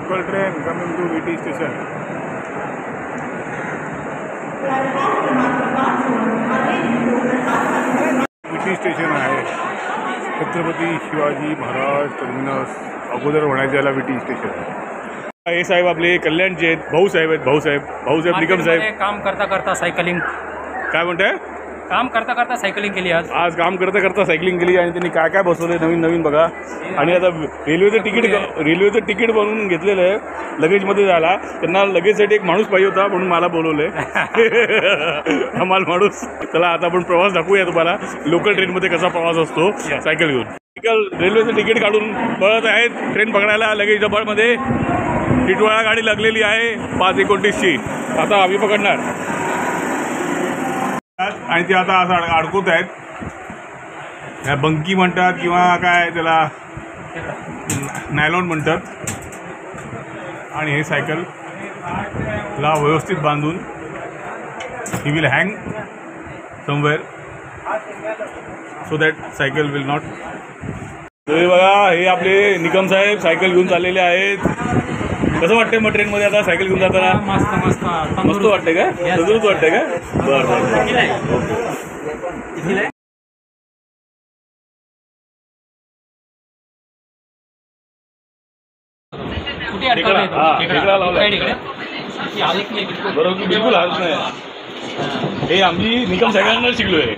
local train coming to VT station. VT station आहे Chhatrapati Shivaji Maharaj terminus अगोदर म्हणायचं याला VT स्टेशन. हे साहेब आपले कल्याणचे आहेत, भाऊसाहेब आहेत, भाऊसाहेब निकम साहेब. काम करता करता सायकलिंग. काय म्हणताय? काम करता करता सायकलिंग केली आज काम करता करता सायकलिंग केली आणि त्यांनी काय काय बसवले नवीन बघा. आणि आता रेल्वेचं तिकीट बनवून घेतलेलं आहे लगेजमध्ये जायला. त्यांना लगेजसाठी एक माणूस पाहिजे होता म्हणून मला बोलवलंय. आम्हाला माणूस. चला आता आपण प्रवास दाखवूया तुम्हाला लोकल ट्रेनमध्ये कसा प्रवास असतो सायकल घेऊन. रेल्वेचं तिकीट काढून पळत आहेत ट्रेन पकडायला. लगेज डब्यामध्ये टिटवाळा गाडी लागलेली आहे 5:29ची. आता आम्ही पकडणार आणि ते आता असं अडकवत आहेत. ह्या बंकी म्हणतात किंवा काय त्याला नायलॉन म्हणतात. आणि हे सायकलला व्यवस्थित बांधून he will hang somewhere so that cycle will not. हे बघा हे आपले निकम साहेब सायकल घेऊन चाललेले आहेत. कसं वाटतंय मग ट्रेनमध्ये आता सायकल घेऊन जाताना? मस्त वाटतंय का? तंदुरुस्त वाटतंय का? बरं बरोबर बिलकुल हात नाही. हे आम्ही निकम साहेबांना शिकलोय.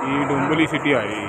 ही डोंबिवली सिटी आहे.